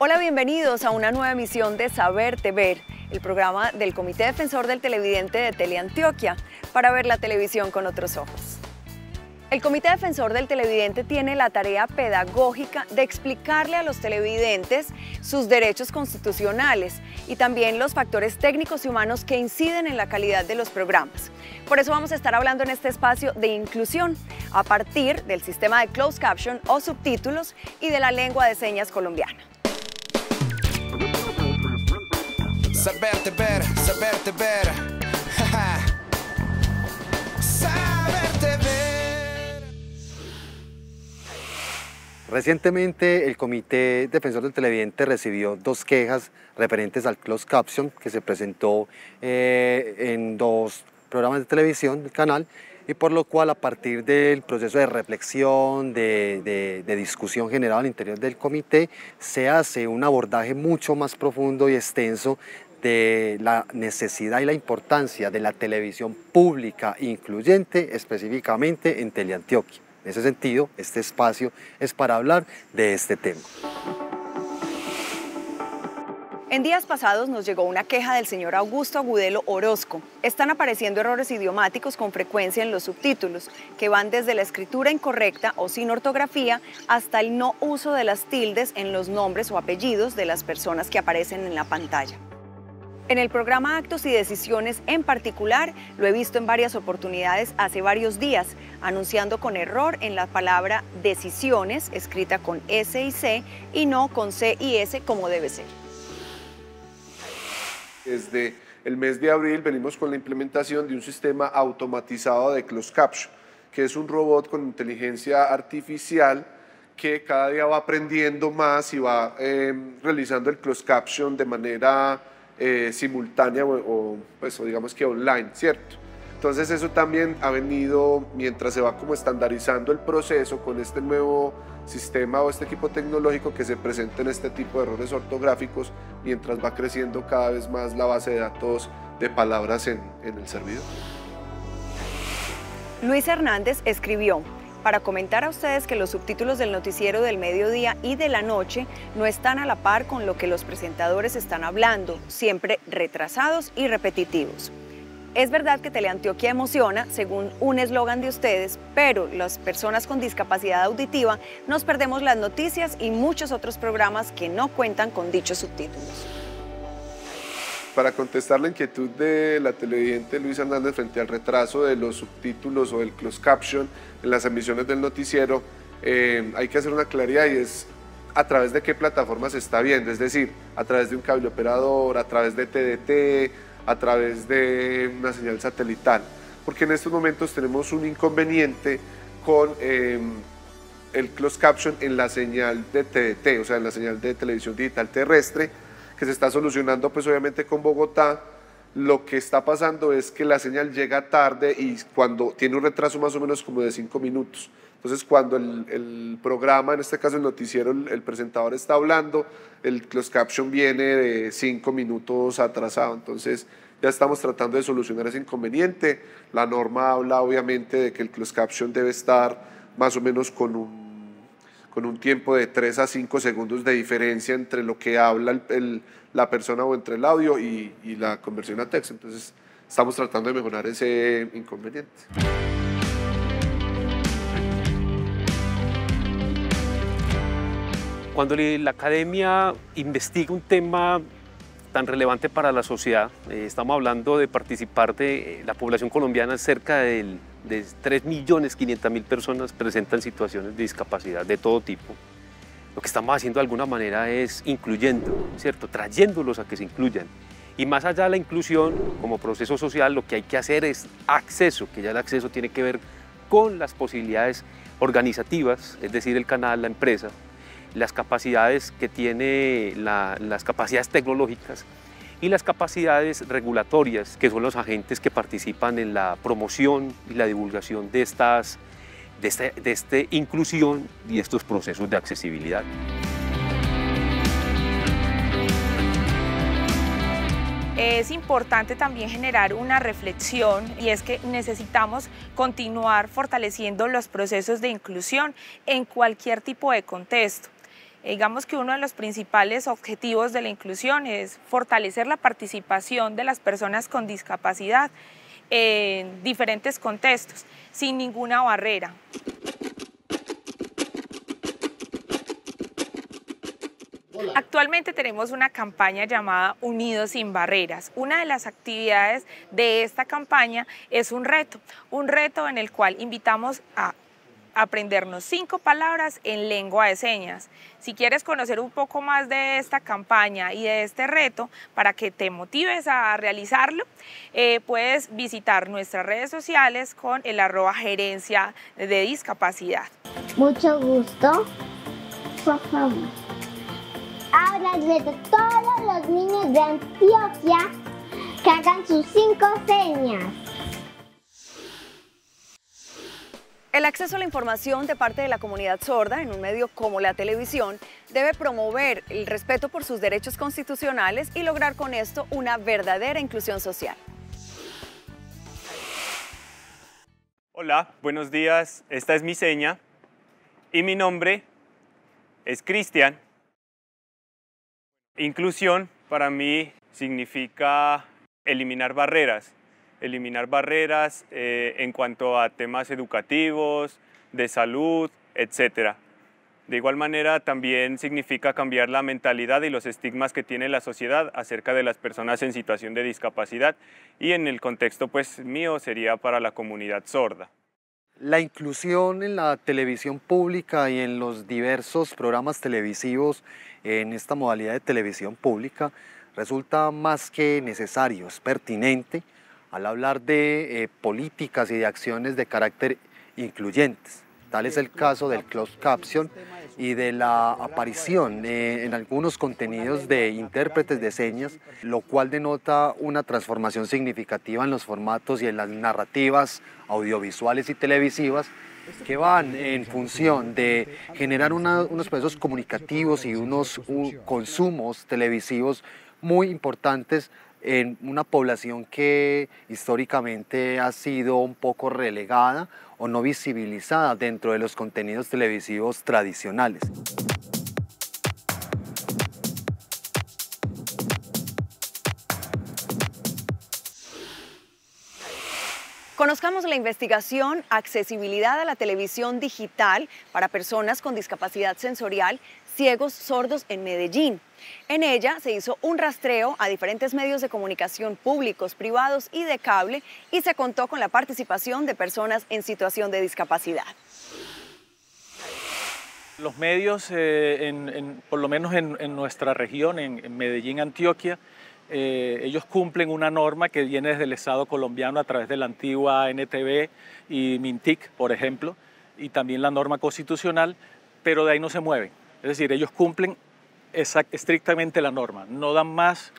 Hola, bienvenidos a una nueva emisión de Saberte Ver, el programa del Comité Defensor del Televidente de Teleantioquia, para ver la televisión con otros ojos. El Comité Defensor del Televidente tiene la tarea pedagógica de explicarle a los televidentes sus derechos constitucionales y también los factores técnicos y humanos que inciden en la calidad de los programas. Por eso vamos a estar hablando en este espacio de inclusión a partir del sistema de closed caption o subtítulos y de la lengua de señas colombiana. Saberte ver, saberte ver. Saberte ver. Recientemente el Comité Defensor del Televidente recibió 2 quejas referentes al closed caption que se presentó en 2 programas de televisión del canal, y por lo cual, a partir del proceso de reflexión, de discusión general al interior del comité, se hace un abordaje mucho más profundo y extenso de la necesidad y la importancia de la televisión pública incluyente, específicamente en Teleantioquia. En ese sentido, este espacio es para hablar de este tema. En días pasados nos llegó una queja del señor Augusto Agudelo Orozco. Están apareciendo errores idiomáticos con frecuencia en los subtítulos, que van desde la escritura incorrecta o sin ortografía hasta el no uso de las tildes en los nombres o apellidos de las personas que aparecen en la pantalla. En el programa Actos y Decisiones en particular, lo he visto en varias oportunidades hace varios días, anunciando con error en la palabra decisiones, escrita con S y C, y no con C y S como debe ser. Desde el mes de abril venimos con la implementación de un sistema automatizado de closed caption, que es un robot con inteligencia artificial que cada día va aprendiendo más y va realizando el closed caption de manera simultánea o digamos que online, ¿cierto? Entonces eso también ha venido, mientras se va como estandarizando el proceso con este nuevo sistema o este equipo tecnológico, que se presenten este tipo de errores ortográficos, mientras va creciendo cada vez más la base de datos de palabras en el servidor. Luis Hernández escribió: para comentar a ustedes que los subtítulos del noticiero del mediodía y de la noche no están a la par con lo que los presentadores están hablando, siempre retrasados y repetitivos. Es verdad que Teleantioquia emociona, según un eslogan de ustedes, pero las personas con discapacidad auditiva nos perdemos las noticias y muchos otros programas que no cuentan con dichos subtítulos. Para contestar la inquietud de la televidente Luis Hernández frente al retraso de los subtítulos o del closed caption en las emisiones del noticiero, hay que hacer una claridad, y es a través de qué plataforma se está viendo, es decir, a través de un cable operador, a través de TDT, a través de una señal satelital, porque en estos momentos tenemos un inconveniente con el closed caption en la señal de TDT, o sea, en la señal de televisión digital terrestre, que se está solucionando pues obviamente con Bogotá. Lo que está pasando es que la señal llega tarde y cuando tiene un retraso más o menos como de 5 minutos. Entonces cuando el programa, en este caso el noticiero, el presentador está hablando, el closed caption viene de 5 minutos atrasado. Entonces ya estamos tratando de solucionar ese inconveniente. La norma habla obviamente de que el closed caption debe estar más o menos con un tiempo de 3 a 5 segundos de diferencia entre lo que habla la persona o entre el audio y la conversión a texto. Entonces estamos tratando de mejorar ese inconveniente. Cuando la academia investiga un tema tan relevante para la sociedad, estamos hablando de participar de la población colombiana, cerca de 3.500.000 personas presentan situaciones de discapacidad de todo tipo. Lo que estamos haciendo de alguna manera es incluyendo, ¿cierto? Trayéndolos a que se incluyan. Y más allá de la inclusión como proceso social, lo que hay que hacer es acceso, que ya el acceso tiene que ver con las posibilidades organizativas, es decir, el canal, la empresa, las capacidades que tiene, las capacidades tecnológicas y las capacidades regulatorias, que son los agentes que participan en la promoción y la divulgación de esta inclusión y estos procesos de accesibilidad. Es importante también generar una reflexión, y es que necesitamos continuar fortaleciendo los procesos de inclusión en cualquier tipo de contexto. Digamos que uno de los principales objetivos de la inclusión es fortalecer la participación de las personas con discapacidad en diferentes contextos, sin ninguna barrera. Actualmente tenemos una campaña llamada Unidos sin Barreras. Una de las actividades de esta campaña es un reto en el cual invitamos a aprendernos 5 palabras en lengua de señas. Si quieres conocer un poco más de esta campaña y de este reto, para que te motives a realizarlo, puedes visitar nuestras redes sociales con el @gerencia de discapacidad. Mucho gusto, por favor. Ahora reto a todos los niños de Antioquia que hagan sus 5 señas. El acceso a la información de parte de la comunidad sorda en un medio como la televisión debe promover el respeto por sus derechos constitucionales y lograr con esto una verdadera inclusión social. Hola, buenos días. Esta es mi seña y mi nombre es Cristian. Inclusión para mí significa eliminar barreras en cuanto a temas educativos, de salud, etc. De igual manera también significa cambiar la mentalidad y los estigmas que tiene la sociedad acerca de las personas en situación de discapacidad, y en el contexto pues mío sería para la comunidad sorda. La inclusión en la televisión pública y en los diversos programas televisivos en esta modalidad de televisión pública resulta más que necesario, es pertinente al hablar de políticas y de acciones de carácter incluyentes. Tal es el caso del closed caption y de la aparición en algunos contenidos de intérpretes de señas, lo cual denota una transformación significativa en los formatos y en las narrativas audiovisuales y televisivas que van en función de generar unos procesos comunicativos y unos consumos televisivos muy importantes en una población que históricamente ha sido un poco relegada o no visibilizada dentro de los contenidos televisivos tradicionales. Conozcamos la investigación Accesibilidad a la televisión digital para personas con discapacidad sensorial, ciegos, sordos en Medellín. En ella se hizo un rastreo a diferentes medios de comunicación públicos, privados y de cable, y se contó con la participación de personas en situación de discapacidad. Los medios, por lo menos en nuestra región, en Medellín, Antioquia, ellos cumplen una norma que viene desde el Estado colombiano a través de la antigua NTV y Mintic, por ejemplo, y también la norma constitucional, pero de ahí no se mueven. Es decir, ellos cumplen estrictamente la norma, no dan más,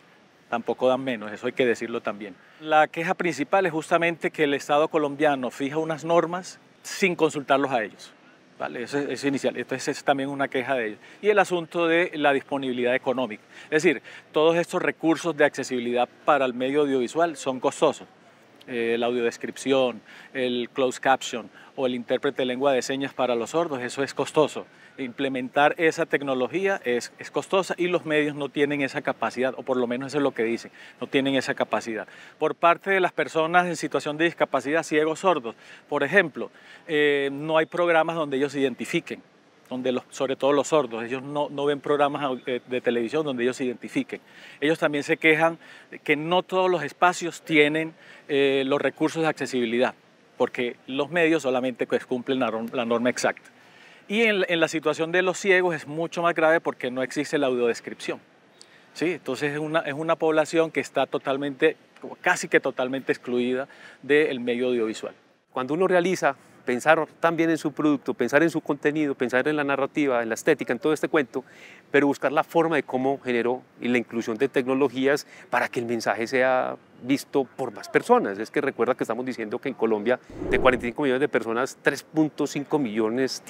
tampoco dan menos, eso hay que decirlo también. La queja principal es justamente que el Estado colombiano fija unas normas sin consultarlos a ellos. ¿Vale? Eso es inicial, entonces es también una queja de ellos. Y el asunto de la disponibilidad económica, es decir, todos estos recursos de accesibilidad para el medio audiovisual son costosos. La audiodescripción, el closed caption o el intérprete de lengua de señas para los sordos, eso es costoso. Implementar esa tecnología es costosa y los medios no tienen esa capacidad, o por lo menos eso es lo que dicen, no tienen esa capacidad. Por parte de las personas en situación de discapacidad, ciegos, sordos, por ejemplo, no hay programas donde ellos se identifiquen, sobre todo los sordos, ellos no ven programas de televisión donde ellos se identifiquen. Ellos también se quejan que no todos los espacios tienen los recursos de accesibilidad, porque los medios solamente cumplen la norma exacta. Y en la situación de los ciegos es mucho más grave porque no existe la audiodescripción. ¿Sí? Entonces es una población que está casi que totalmente excluida del medio audiovisual. Cuando uno realiza, pensar también en su producto, pensar en su contenido, pensar en la narrativa, en la estética, en todo este cuento, pero buscar la forma de cómo generó y la inclusión de tecnologías para que el mensaje sea visto por más personas. Es que recuerda que estamos diciendo que en Colombia de 45 millones de personas, 3.5 millones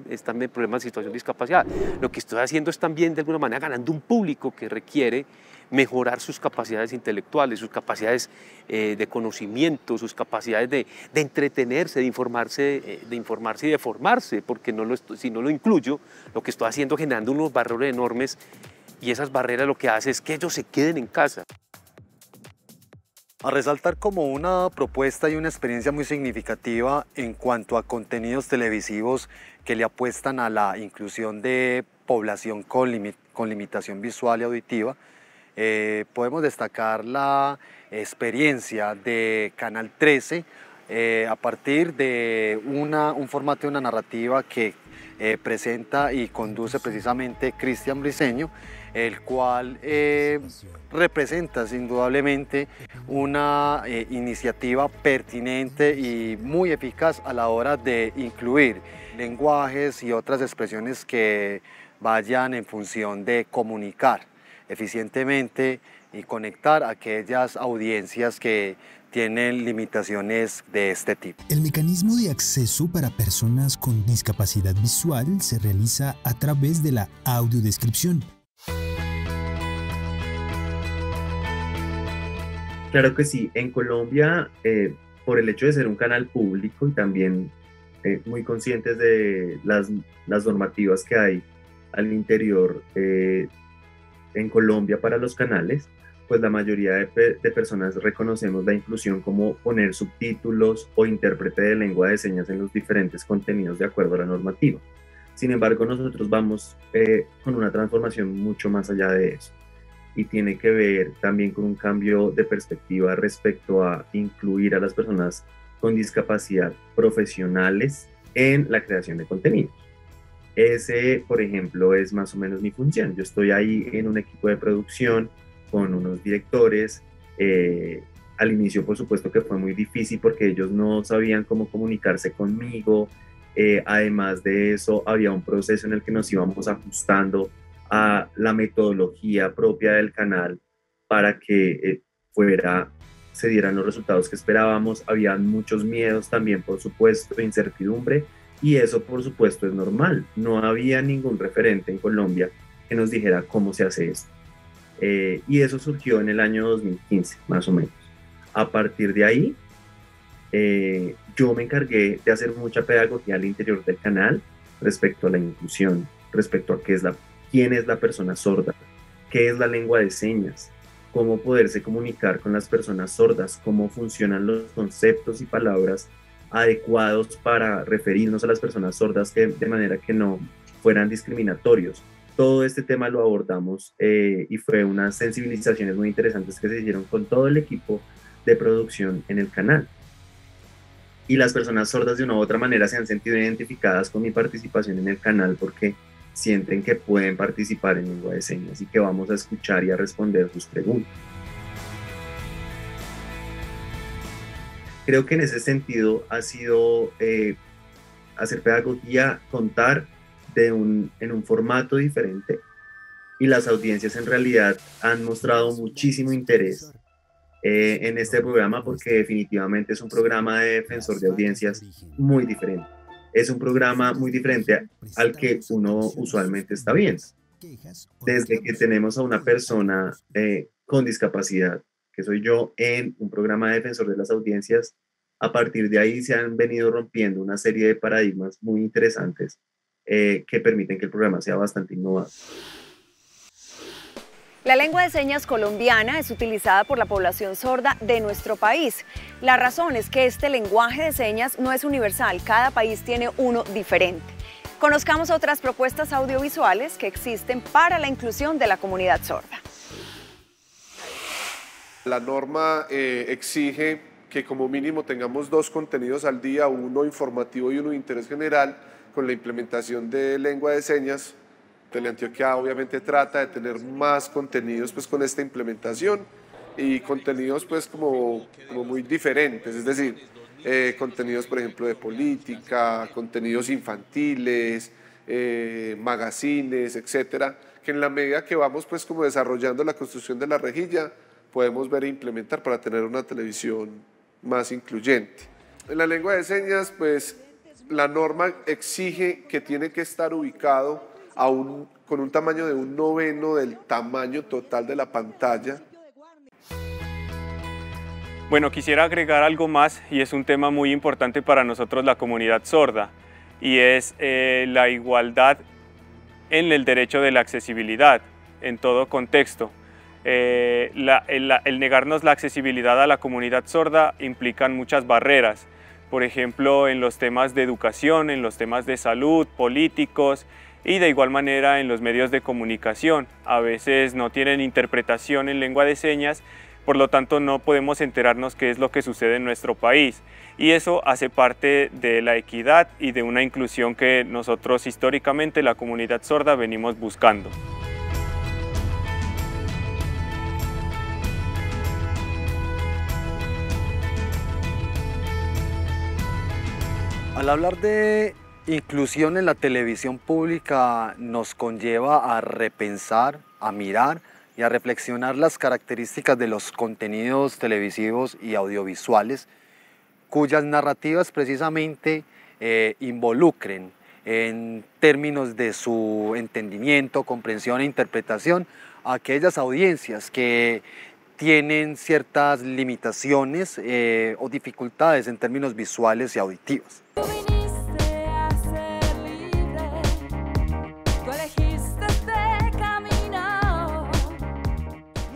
están en problemas de situación de discapacidad. Lo que estoy haciendo es también de alguna manera ganando un público que requiere mejorar sus capacidades intelectuales, sus capacidades de conocimiento, sus capacidades de entretenerse, de informarse y de formarse, porque si no lo incluyo, lo que estoy haciendo es generando unos barreras enormes, y esas barreras lo que hace es que ellos se queden en casa. A resaltar como una propuesta y una experiencia muy significativa en cuanto a contenidos televisivos que le apuestan a la inclusión de población con limitación visual y auditiva, podemos destacar la experiencia de Canal 13 a partir de un formato de una narrativa que presenta y conduce precisamente Cristian Briceño, el cual representa indudablemente una iniciativa pertinente y muy eficaz a la hora de incluir lenguajes y otras expresiones que vayan en función de comunicar eficientemente y conectar a aquellas audiencias que tienen limitaciones de este tipo. El mecanismo de acceso para personas con discapacidad visual se realiza a través de la audiodescripción. Claro que sí, en Colombia, por el hecho de ser un canal público y también muy conscientes de las normativas que hay al interior en Colombia para los canales, pues la mayoría de personas reconocemos la inclusión como poner subtítulos o intérprete de lengua de señas en los diferentes contenidos de acuerdo a la normativa. Sin embargo, nosotros vamos con una transformación mucho más allá de eso, y tiene que ver también con un cambio de perspectiva respecto a incluir a las personas con discapacidad profesionales en la creación de contenidos. Ese, por ejemplo, es más o menos mi función. Yo estoy ahí en un equipo de producción con unos directores. Al inicio, por supuesto, que fue muy difícil porque ellos no sabían cómo comunicarse conmigo. Además de eso, había un proceso en el que nos íbamos ajustando a la metodología propia del canal para que se dieran los resultados que esperábamos. Habían muchos miedos también, por supuesto, incertidumbre, y eso, por supuesto, es normal. No había ningún referente en Colombia que nos dijera cómo se hace esto. Y eso surgió en el año 2015, más o menos. A partir de ahí, yo me encargué de hacer mucha pedagogía al interior del canal respecto a la inclusión, respecto a quién es la persona sorda, qué es la lengua de señas, cómo poderse comunicar con las personas sordas, cómo funcionan los conceptos y palabras adecuados para referirnos a las personas sordas de manera que no fueran discriminatorios. Todo este tema lo abordamos y fue unas sensibilizaciones muy interesantes que se hicieron con todo el equipo de producción en el canal. Y las personas sordas de una u otra manera se han sentido identificadas con mi participación en el canal porque sienten que pueden participar en lengua de señas y que vamos a escuchar y a responder sus preguntas. Creo que en ese sentido ha sido hacer pedagogía, contar en un formato diferente, y las audiencias en realidad han mostrado muchísimo interés en este programa porque definitivamente es un programa de defensor de audiencias muy diferente. Es un programa muy diferente al que uno usualmente está viendo. Desde que tenemos a una persona con discapacidad, que soy yo, en un programa de defensor de las audiencias, a partir de ahí se han venido rompiendo una serie de paradigmas muy interesantes que permiten que el programa sea bastante innovador. La lengua de señas colombiana es utilizada por la población sorda de nuestro país. La razón es que este lenguaje de señas no es universal, cada país tiene uno diferente. Conozcamos otras propuestas audiovisuales que existen para la inclusión de la comunidad sorda. La norma exige que como mínimo tengamos 2 contenidos al día, uno informativo y uno de interés general, con la implementación de lengua de señas. Teleantioquia obviamente trata de tener más contenidos pues con esta implementación, y contenidos pues como muy diferentes, es decir, contenidos por ejemplo de política, contenidos infantiles, magazines, etcétera, que en la medida que vamos pues como desarrollando la construcción de la rejilla, podemos ver e implementar para tener una televisión más incluyente. En la lengua de señas, pues la norma exige que tiene que estar ubicado con un tamaño de 1/9 del tamaño total de la pantalla. Bueno, quisiera agregar algo más y es un tema muy importante para nosotros la comunidad sorda y es la igualdad en el derecho de la accesibilidad en todo contexto. El negarnos la accesibilidad a la comunidad sorda implican muchas barreras, por ejemplo en los temas de educación, en los temas de salud, políticos y de igual manera en los medios de comunicación. A veces no tienen interpretación en lengua de señas, por lo tanto no podemos enterarnos qué es lo que sucede en nuestro país. Y eso hace parte de la equidad y de una inclusión que nosotros históricamente, la comunidad sorda, venimos buscando. Al hablar de inclusión en la televisión pública nos conlleva a repensar, a mirar y a reflexionar las características de los contenidos televisivos y audiovisuales cuyas narrativas precisamente involucren en términos de su entendimiento, comprensión e interpretación a aquellas audiencias que tienen ciertas limitaciones o dificultades en términos visuales y auditivos.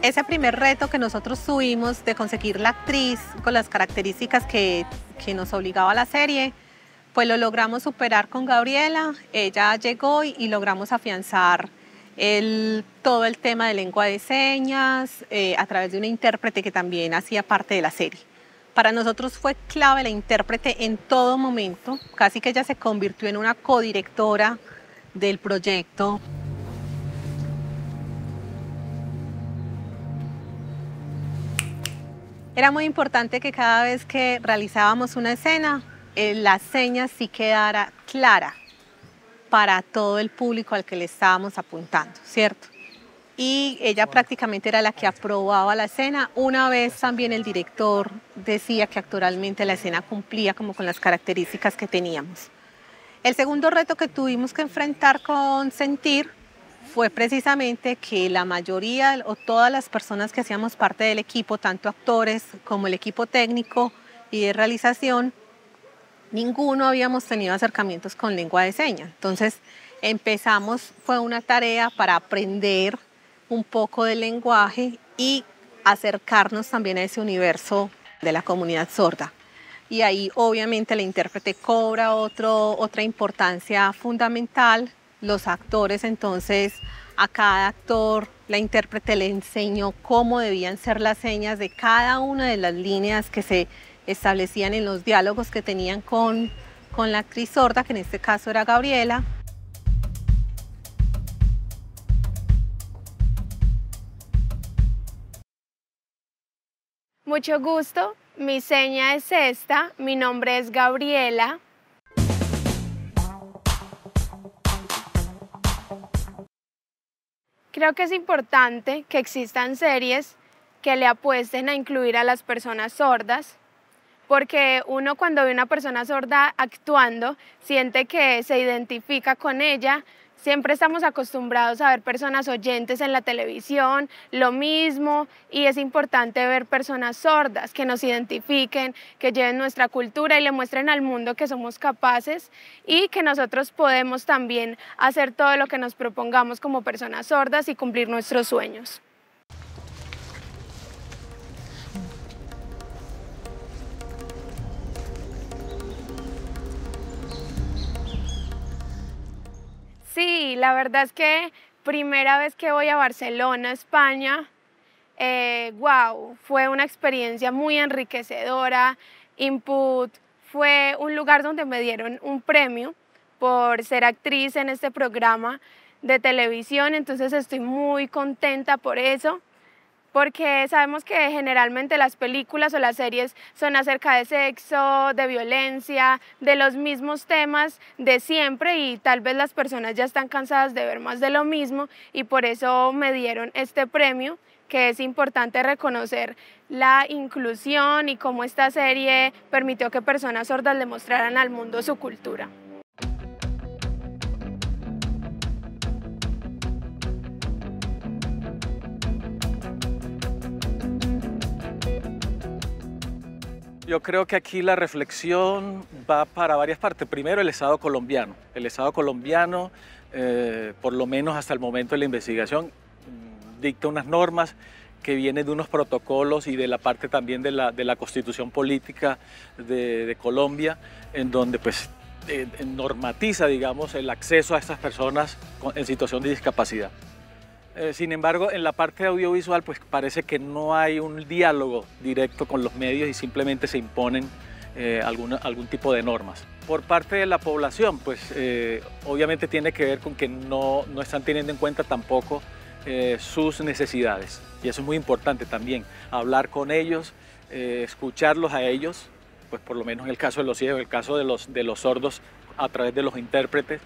Ese primer reto que nosotros tuvimos de conseguir la actriz con las características que nos obligaba la serie, pues lo logramos superar con Gabriela. Ella llegó y logramos afianzar todo el tema de lengua de señas a través de una intérprete que también hacía parte de la serie. Para nosotros fue clave la intérprete en todo momento, casi que ella se convirtió en una codirectora del proyecto. Era muy importante que cada vez que realizábamos una escena, la seña sí quedara clara para todo el público al que le estábamos apuntando, ¿cierto? Y ella prácticamente era la que aprobaba la escena. Una vez también el director decía que actoralmente la escena cumplía como con las características que teníamos. El segundo reto que tuvimos que enfrentar con Sentir fue precisamente que la mayoría o todas las personas que hacíamos parte del equipo, tanto actores como el equipo técnico y de realización, ninguno habíamos tenido acercamientos con lengua de señas. Entonces fue una tarea para aprender un poco del lenguaje y acercarnos también a ese universo de la comunidad sorda. Y ahí obviamente la intérprete cobra otra importancia fundamental. Los actores, entonces, a cada actor, la intérprete le enseñó cómo debían ser las señas de cada una de las líneas que se establecían en los diálogos que tenían con la actriz sorda, que en este caso era Gabriela. Mucho gusto, mi seña es esta, mi nombre es Gabriela. Creo que es importante que existan series que le apuesten a incluir a las personas sordas, porque uno cuando ve a una persona sorda actuando siente que se identifica con ella. Siempre estamos acostumbrados a ver personas oyentes en la televisión, lo mismo, y es importante ver personas sordas que nos identifiquen, que lleven nuestra cultura y le muestren al mundo que somos capaces y que nosotros podemos también hacer todo lo que nos propongamos como personas sordas y cumplir nuestros sueños. Sí, la verdad es que primera vez que voy a Barcelona, España, wow, fue una experiencia muy enriquecedora. Input fue un lugar donde me dieron un premio por ser actriz en este programa de televisión, entonces estoy muy contenta por eso, porque sabemos que generalmente las películas o las series son acerca de sexo, de violencia, de los mismos temas de siempre y tal vez las personas ya están cansadas de ver más de lo mismo y por eso me dieron este premio, que es importante reconocer la inclusión y cómo esta serie permitió que personas sordas le mostraran al mundo su cultura. Yo creo que aquí la reflexión va para varias partes. Primero, el Estado colombiano. El Estado colombiano, por lo menos hasta el momento de la investigación, dicta unas normas que vienen de unos protocolos y de la parte también de la Constitución Política de Colombia, en donde pues normatiza, digamos, el acceso a estas personas en situación de discapacidad. Sin embargo, en la parte audiovisual pues parece que no hay un diálogo directo con los medios y simplemente se imponen algún tipo de normas. Por parte de la población, pues obviamente tiene que ver con que no están teniendo en cuenta tampoco sus necesidades. Y eso es muy importante también, hablar con ellos, escucharlos a ellos, pues por lo menos en el caso de los ciegos, en el caso de los sordos a través de los intérpretes,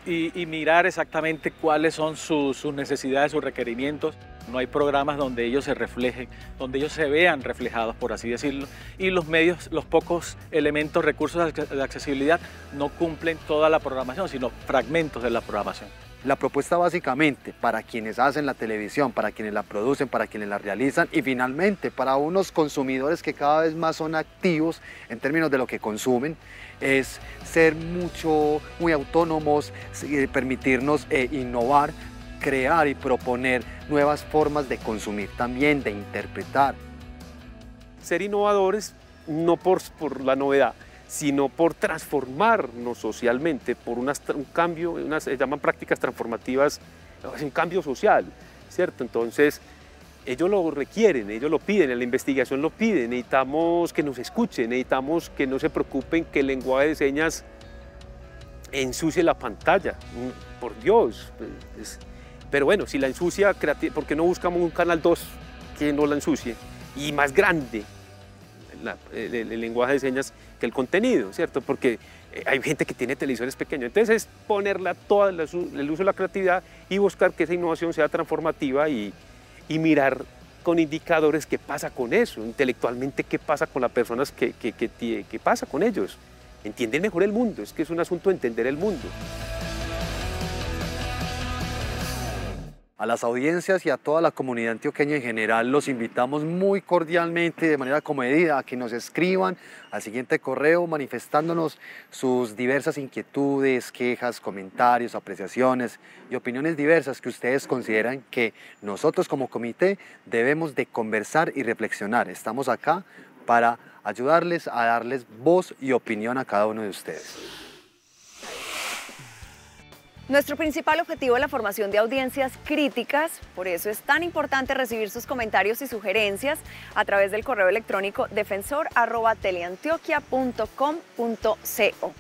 y mirar exactamente cuáles son sus necesidades, sus requerimientos. No hay programas donde ellos se reflejen, donde ellos se vean reflejados, por así decirlo, y los medios, los pocos elementos, recursos de accesibilidad no cumplen toda la programación, sino fragmentos de la programación. La propuesta básicamente para quienes hacen la televisión, para quienes la producen, para quienes la realizan y finalmente para unos consumidores que cada vez más son activos en términos de lo que consumen, es ser muy autónomos, permitirnos innovar, crear y proponer nuevas formas de consumir, también de interpretar. Ser innovadores no por la novedad, sino por transformarnos socialmente, por un cambio, se llaman prácticas transformativas, es un cambio social, ¿cierto? Entonces, ellos lo requieren, ellos lo piden, en la investigación lo piden, necesitamos que nos escuchen, necesitamos que no se preocupen que el lenguaje de señas ensucie la pantalla, por Dios. Pero bueno, si la ensucia, ¿por qué no buscamos un canal 2 que no la ensucie? Y más grande el lenguaje de señas que el contenido, ¿cierto? Porque hay gente que tiene televisores pequeños, entonces es ponerla toda el uso de la creatividad y buscar que esa innovación sea transformativa y mirar con indicadores qué pasa con eso, intelectualmente qué pasa con las personas, qué pasa con ellos. Entienden mejor el mundo, es que es un asunto de entender el mundo. A las audiencias y a toda la comunidad antioqueña en general los invitamos muy cordialmente, de manera comedida, a que nos escriban al siguiente correo manifestándonos sus diversas inquietudes, quejas, comentarios, apreciaciones y opiniones diversas que ustedes consideran que nosotros como comité debemos de conversar y reflexionar. Estamos acá para ayudarles a darles voz y opinión a cada uno de ustedes. Nuestro principal objetivo es la formación de audiencias críticas, por eso es tan importante recibir sus comentarios y sugerencias a través del correo electrónico defensor@teleantioquia.com.co.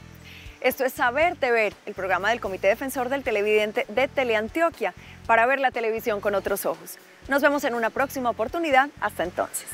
Esto es Saber TV, el programa del Comité Defensor del Televidente de Teleantioquia, para ver la televisión con otros ojos. Nos vemos en una próxima oportunidad. Hasta entonces.